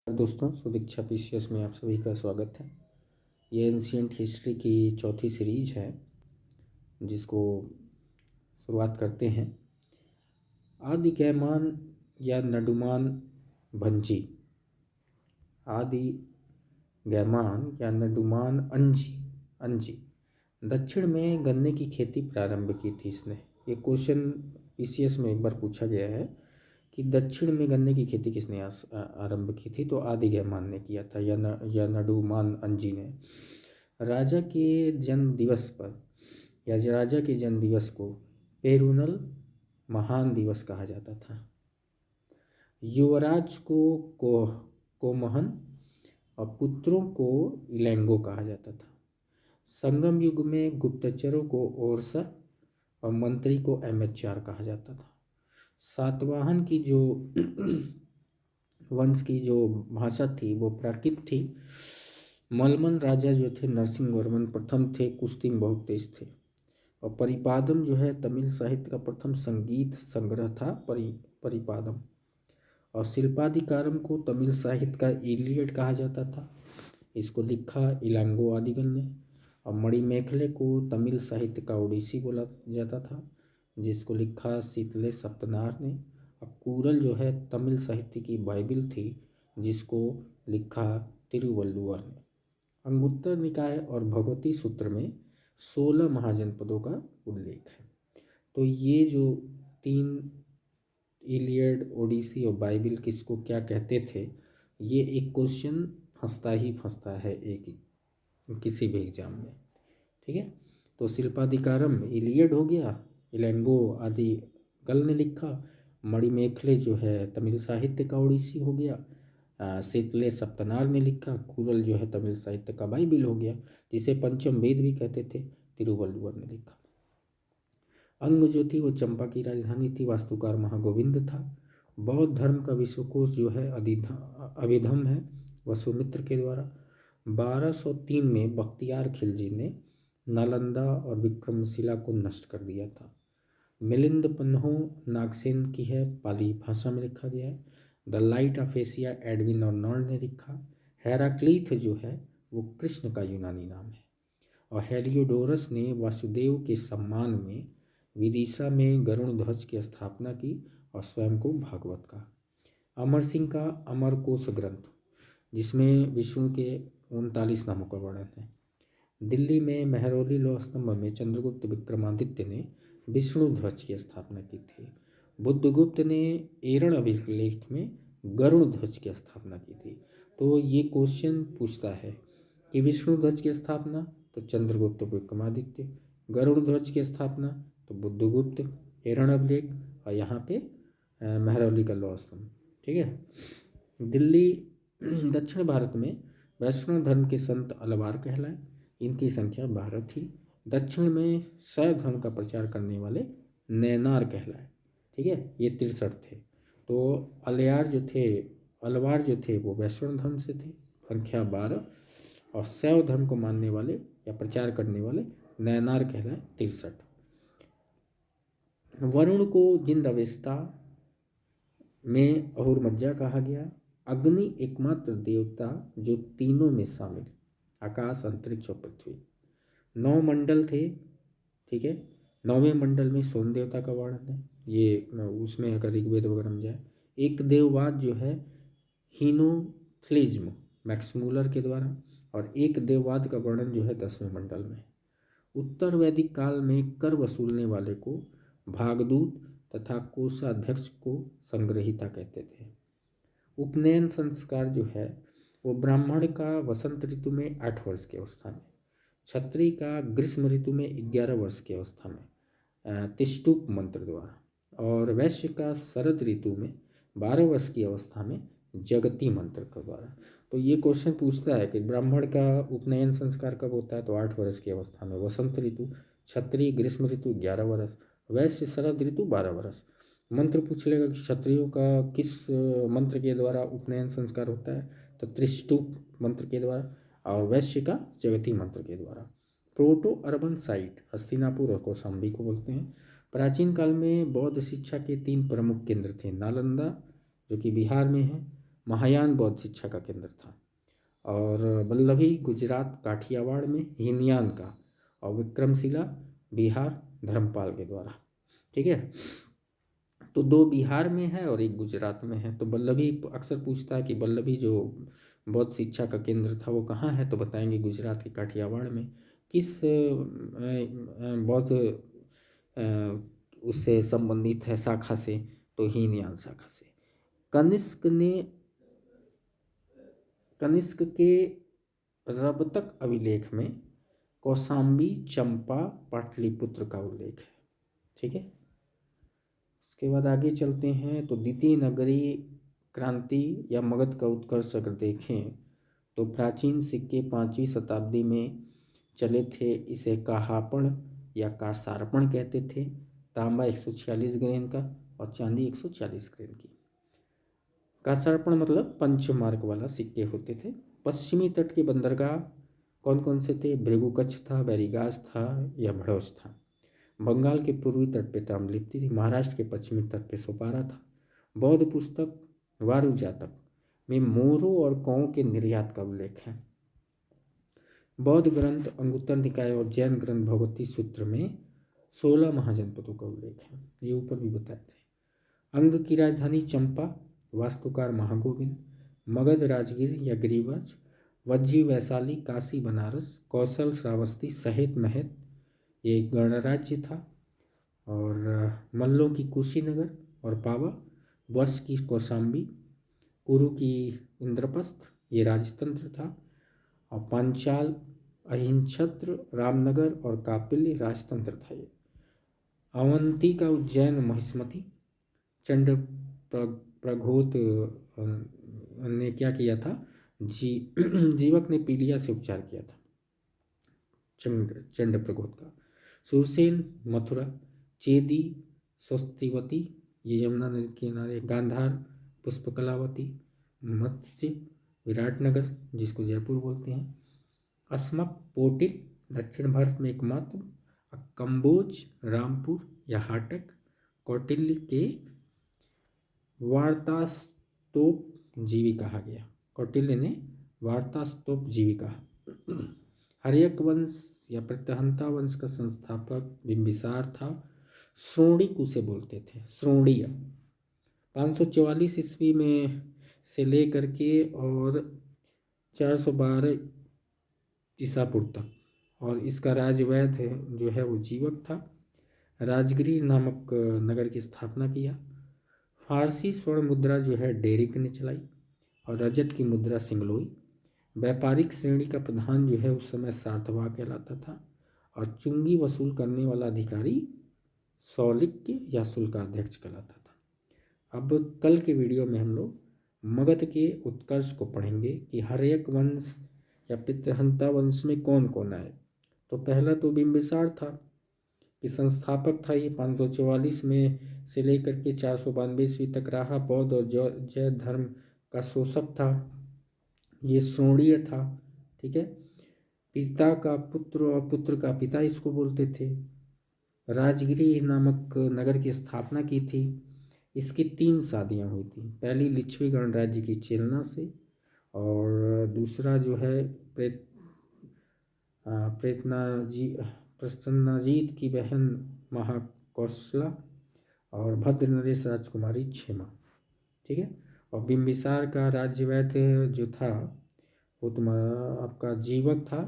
दोस्तों, सुदीक्षा पीसीएस में आप सभी का स्वागत है। ये एंशियंट हिस्ट्री की चौथी सीरीज है जिसको शुरुआत करते हैं। आदि गैमान या नडुमान भंजी, आदि गैमान या नडुमान अंजी दक्षिण में गन्ने की खेती प्रारंभ की थी इसने। ये क्वेश्चन पीसीएस में एक बार पूछा गया है कि दक्षिण में गन्ने की खेती किसने आरंभ की थी, तो आदि गैमान ने किया था या नडुमान अंजी ने। राजा के जन्म दिवस पर या राजा के जन्म दिवस को पेरुनल महान दिवस कहा जाता था। युवराज को कोमहन और पुत्रों को इलेंगो कहा जाता था। संगम युग में गुप्तचरों को ओरसर और मंत्री को एमेच्चार कहा जाता था। सातवाहन की जो वंश की जो भाषा थी वो प्राकृत थी। मलमन राजा जो थे नरसिंह वर्मन प्रथम थे, कुश्ती में बहुत तेज थे। और परिपादम जो है तमिल साहित्य का प्रथम संगीत संग्रह था परिपादम। और शिल्पाधिकारम को तमिल साहित्य का इलियड कहा जाता था। इसको लिखा इलांगो आदिगन ने। और मणिमेखले को तमिल साहित्य का ओडिसी बोला जाता था, जिसको लिखा शीतले सप्तनार ने। अब कूरल जो है तमिल साहित्य की बाइबिल थी, जिसको लिखा तिरुवल्लुवर ने। अंगुत्तर निकाय और भगवती सूत्र में 16 महाजनपदों का उल्लेख है। तो ये जो तीन इलियड, ओडिसी और बाइबिल किसको क्या कहते थे, ये एक क्वेश्चन फंसता है किसी भी एग्जाम में। ठीक है, तो शिल्पाधिकारम इलियड हो गया, इलेंगो आदि गल ने लिखा। मणिमेखले जो है तमिल साहित्य का ओडिसी हो गया। शीतले सप्तनार ने लिखा। कूरल जो है तमिल साहित्य का बाइबिल हो गया, जिसे पंचम वेद भी कहते थे, तिरुवल्लुवर ने लिखा। अंग जो थी वो चंपा की राजधानी थी। वास्तुकार महागोविंद था। बौद्ध धर्म का विश्वकोश जो है अभिधम है, वसुमित्र के द्वारा। 1203 में बख्तियार खिलजी ने नालंदा और विक्रमशिला को नष्ट कर दिया था। मिलिंद पन्हो नागसेन की है, पाली भाषा में लिखा गया है। The light of Asia Edwin और नॉर्ड ने लिखा। हेराक्लीथ जो है वो कृष्ण का यूनानी नाम है। और हेलियोडोरस ने वासुदेव के सम्मान में विदिशा में गरुण ध्वज की स्थापना की और स्वयं को भागवत कहा। अमर सिंह का अमरकोश ग्रंथ, जिसमें विष्णु के 39 नामों का वर्णन है। दिल्ली में मेहरौली लौह स्तंभ में चंद्रगुप्त विक्रमादित्य ने विष्णु ध्वज की स्थापना की थी। बुद्धगुप्त ने एरण अभिलेख में गरुण ध्वज की स्थापना की थी। तो ये क्वेश्चन पूछता है कि विष्णु ध्वज की स्थापना तो चंद्रगुप्त विक्रमादित्य, गरुड़ ध्वज की स्थापना तो बुद्धगुप्त, एरण अभिलेख और यहाँ पे मेहरौली का लौह स्तंभ। ठीक है। दिल्ली दक्षिण भारत में वैष्णव धर्म के संत अलवार कहलाए। इनकी संख्या 12 थी। दक्षिण में शैव धर्म का प्रचार करने वाले नैनार कहलाए। ठीक है, ये 63 थे। तो अलवार जो थे वो वैष्णव धर्म से थे, संख्या 12। और शैव धर्म को मानने वाले या प्रचार करने वाले नैनार कहलाए, 63। वरुण को जिंद अवस्था में अहुरमज्जा कहा गया। अग्नि एकमात्र देवता जो तीनों में शामिल, आकाश, अंतरिक्ष और पृथ्वी। 9 मंडल थे। ठीक है, 9वें मंडल में सोम देवता का वर्णन है। ये उसमें अगर ऋग्वेद वगैरह में जाए। एक देववाद जो है हीनोथ्लिज्म मैक्समूलर के द्वारा, और एक देववाद का वर्णन जो है 10वें मंडल में। उत्तर वैदिक काल में कर वसूलने वाले को भागदूत तथा कोषाध्यक्ष को संग्रहिता कहते थे। उपनयन संस्कार जो है वो ब्राह्मण का वसंत ऋतु में 8 वर्ष की अवस्था में, क्षत्रिय का ग्रीष्म ऋतु में 11 वर्ष की अवस्था में तिष्टुप मंत्र द्वारा, और वैश्य का शरद ऋतु में 12 वर्ष की अवस्था में जगती मंत्र के द्वारा। तो ये क्वेश्चन पूछता है कि ब्राह्मण का उपनयन संस्कार कब होता है, तो 8 वर्ष की अवस्था में वसंत ऋतु, क्षत्रिय ग्रीष्म ऋतु 11 वर्ष, वैश्य शरद ऋतु 12 वर्ष। मंत्र पूछ लेगा कि क्षत्रियों का किस मंत्र के द्वारा उपनयन संस्कार होता है, तो त्रिष्टुप मंत्र के द्वारा, और वैश्य का जगती मंत्र के द्वारा। प्रोटो अर्बन साइट हस्तिनापुर और कौशाम्बी को बोलते हैं। प्राचीन काल में बौद्ध शिक्षा के 3 प्रमुख केंद्र थे। नालंदा जो कि बिहार में है, महायान बौद्ध शिक्षा का केंद्र था। और वल्लभी गुजरात काठियावाड़ में हीनयान का, और विक्रमशिला बिहार धर्मपाल के द्वारा। ठीक है, तो 2 बिहार में है और 1 गुजरात में है। तो वल्लभी अक्सर पूछता है कि वल्लभी जो बौद्ध शिक्षा का केंद्र था वो कहाँ है, तो बताएंगे गुजरात के काठियावाड़ में। किस बौद्ध उससे संबंधित है शाखा से, तो हीनयान शाखा से। कनिष्क के रबतक अभिलेख में कौशाम्बी, चंपा, पाटलिपुत्र का उल्लेख है। ठीक है, उसके बाद आगे चलते हैं। तो द्वितीय नगरीय क्रांति या मगध का उत्कर्ष अगर देखें तो प्राचीन सिक्के 5वीं शताब्दी में चले थे। इसे काहापण या कासारपण कहते थे। तांबा 146 ग्रेन का और चांदी 140 ग्रेन की। कासारपण मतलब पंचमार्क वाला सिक्के होते थे। पश्चिमी तट के बंदरगाह कौन कौन से थे? भृगुकच्छ था, बैरीगाज था या भड़ौच था। बंगाल के पूर्वी तट पे ताम्रलिप्ति थी। महाराष्ट्र के पश्चिमी तट पे सोपारा था। बौद्ध पुस्तक वारु जातक में मोरों और कौओं के निर्यात का उल्लेख है। बौद्ध ग्रंथ अंगुत्तर निकाय और जैन ग्रंथ भगवती सूत्र में 16 महाजनपदों का उल्लेख है। ये ऊपर भी बताए थे। अंग की राजधानी चंपा, वास्तुकार महागोविंद। मगध राजगीर या गिरिव्रज, वज्जी वैशाली, काशी बनारस, कौशल श्रावस्ती, सहेत महत ये गणराज्य था। और मल्लों की कुशीनगर और पावा, वश की कौशाम्बी, कुरु की इंद्रप्रस्थ ये राजतंत्र था। और पांचाल, अहिंछत्र, रामनगर और कापिल्य राजतंत्र था। ये अवंती का उज्जैन, महिष्मती। चंड प्रघोत ने क्या किया था? जीवक ने पीलिया से उपचार किया था चंड प्रघोत का। सुरसेन मथुरा, चेदी स्वस्तिवती ये यमुना नदी के किनारे, गांधार पुष्पकलावती, मत्स्य विराटनगर जिसको जयपुर बोलते हैं, अस्मक पोटिल दक्षिण भारत में एकमात्र, कंबोज रामपुर या हाटक, कौटिल्य के वार्तास्तोप जीवी कहा गया। कौटिल्य ने वार्तास्तोप जीवी कहा। हर्यक वंश या प्रत्यहंता वंश का संस्थापक बिंबिसार था। श्रोणिक उसे बोलते थे, श्रोणीय। 544 ईस्वी में से लेकर के और 412 ईसापुर तक, और इसका राजवैद जो है वो जीवक था। राजगिरी नामक नगर की स्थापना किया। फारसी स्वर्ण मुद्रा जो है डेरिक ने चलाई और रजत की मुद्रा सिंगलोई। व्यापारिक श्रेणी का प्रधान जो है उस समय सातवाह कहलाता था और चुंगी वसूल करने वाला अधिकारी सौलिक्य या शुल्काध्यक्ष कहलाता था। अब कल के वीडियो में हम लोग मगध के उत्कर्ष को पढ़ेंगे कि हर्यक वंश या पितृहंता वंश में कौन कौन आए। तो पहला तो बिंबिसार था कि संस्थापक था। ये 544 में से लेकर के 492 ईस्वी तक रहा। बौद्ध और जैन धर्म का शोषक था। ये श्रोणीय था। ठीक है, पिता का पुत्र और पुत्र का पिता इसको बोलते थे। राजगिरी नामक नगर की स्थापना की थी। इसकी 3 शादियाँ हुई थी। पहली लिच्छवी गणराज्य की चेलना से, और दूसरा जो है प्रसन्नाजीत की बहन महाकौशला और भद्र नरेश राजकुमारी क्षेमा। ठीक है, और बिंबिसार का राज्यवैध जो था वो तुम्हारा आपका जीवक था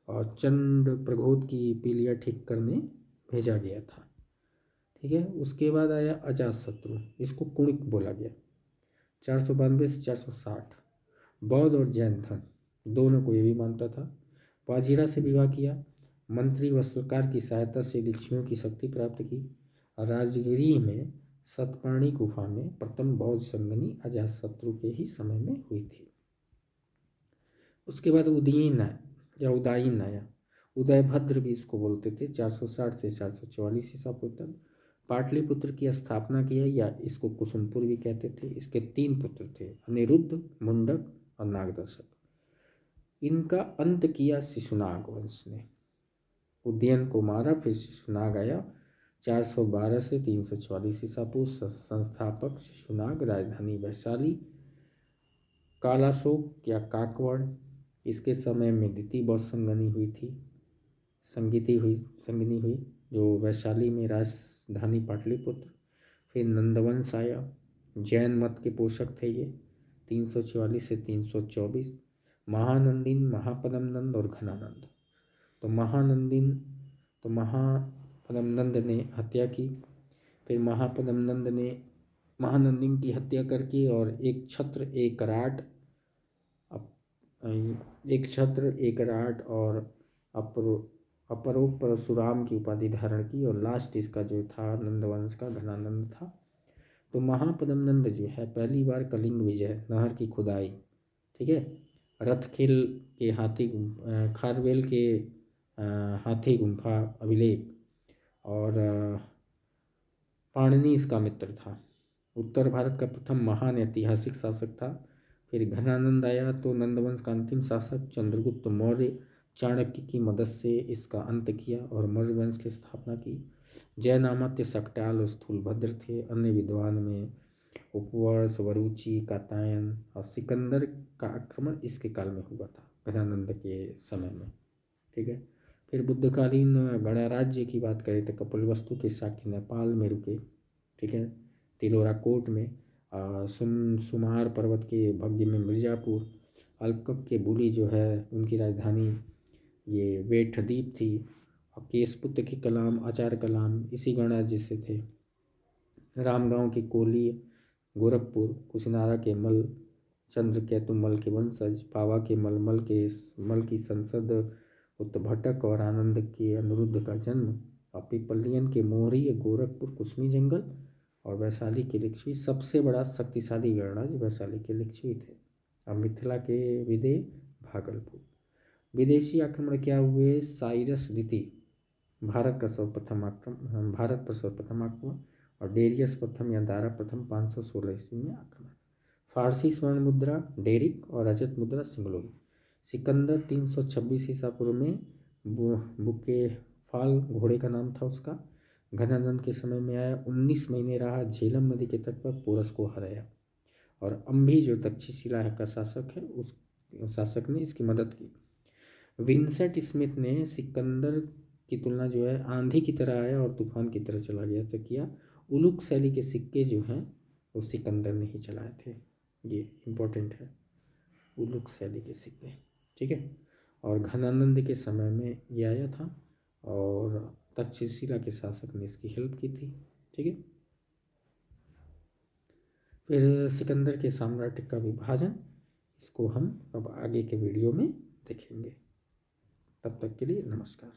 और चंड प्रघोत की पीलिया ठीक करने भेजा गया था। ठीक है, उसके बाद आया अजातशत्रु, इसको कुणिक बोला गया। 492 से 460। बौद्ध और जैन धर्म दोनों को ये भी मानता था। वाजिरा से विवाह किया। मंत्री व सरकार की सहायता से लिच्छवियों की शक्ति प्राप्त की। राजगिरी में सतकर्णी गुफा में प्रथम बौद्ध संगनी अजातशत्रु के ही समय में हुई थी। उसके बाद उदयीन या उदायीन आया। उदयभद्र भी इसको बोलते थे। 460 से 444 ईसा पूर्व तक पाटलिपुत्र की स्थापना की है, या इसको कुसुमपुर भी कहते थे। इसके 3 पुत्र थे, अनिरुद्ध, मुंडक और नागदर्शक। इनका अंत किया शिशुनाग वंश ने। उदयन को मारा, फिर शिशुनाग आया 412 से 344 ईसा पूर्व। संस्थापक शिशुनाग, राजधानी वैशाली। कालाशोक या काकवड़, इसके समय में दिति बहुत संगनी हुई जो वैशाली में राजधानी पाटलिपुत्र। फिर नंदवंश आया, जैन मत के पोषक थे ये, 344 से 324। महानंदिन, महापदम नंद और घनानंद। तो महापदम नंद ने हत्या की। फिर महापदम नंद ने महानंदिन की हत्या करके और एक छत्र एक राट और अपरोप परशुराम की उपाधि धारण की। और लास्ट इसका जो था नंदवंश का घनानंद था। तो महापदम नंद जो है पहली बार कलिंग विजय, नहर की खुदाई, ठीक है, रथखेल के खारवेल के हाथी गुम्फा अभिलेख, और पाणिनि इसका मित्र था। उत्तर भारत का प्रथम महान ऐतिहासिक शासक था। फिर घनानंद आया तो नंदवंश का अंतिम शासक चंद्रगुप्त मौर्य, चाणक्य की मदद से इसका अंत किया और मौर्य वंश की स्थापना की। जैनामात्य सक्टाल और स्थूलभद्र थे। अन्य विद्वान में उपवर्ष, वरुचि, कात्यायन और सिकंदर का आक्रमण इसके काल में हुआ था, घनानंद के समय में, ठीक है। फिर बुद्धकालीन गणराज्य की बात करें तो कपिलवस्तु के साक्य नेपाल में रुके, ठीक है, तिलोरा कोट में, सुमार पर्वत के भग्य में मिर्जापुर, अल्पकप के बुली जो है उनकी राजधानी ये वेठद्वीप थी, और केसपुत्र के कलाम, आचार कलाम इसी गणराज्य से थे। रामगांव के कोली, गोरखपुर, कुशनारा के मल, चंद्रकेतु मल के वंशज, पावा के मल की संसद, उत्तभटक और आनंद के अनिरुद्ध का जन्म, और पिपलियन के मोहरी, गोरखपुर कुसमी जंगल, और वैशाली के लिच्छवी। सबसे बड़ा शक्तिशाली गणराज्य वैशाली के लिच्छवी थे। अब मिथिला के विदेह, भागलपुर। विदेशी आक्रमण क्या हुए? साइरस द्वितीय भारत पर सर्वप्रथम आक्रमण, और डेरियस प्रथम या दारा प्रथम 516 ईस्वी में आक्रमण। फारसी स्वर्ण मुद्रा डेरिक और रजत मुद्रा सिंगलोई। सिकंदर 326 ईसा पूर्व में बुकेफाल घोड़े का नाम था उसका, घनानंद के समय में आया, 19 महीने रहा, झेलम नदी के तट पर पोरस को हराया। और अम्भी जो तक्षशिला का शासक है उस शासक ने इसकी मदद की। विंसेंट स्मिथ ने सिकंदर की तुलना जो है आंधी की तरह आया और तूफान की तरह चला गया तो किया। उलुक शैली के सिक्के जो हैं वो सिकंदर ने ही चलाए थे, ये इम्पोर्टेंट है, उलुक शैली के सिक्के, ठीक है। और घनानंद के समय में ये आया था और तक्षशिला के शासक ने इसकी हेल्प की थी, ठीक है। फिर सिकंदर के साम्राज्य का विभाजन, इसको हम अब आगे के वीडियो में देखेंगे। तब तक के लिए नमस्कार।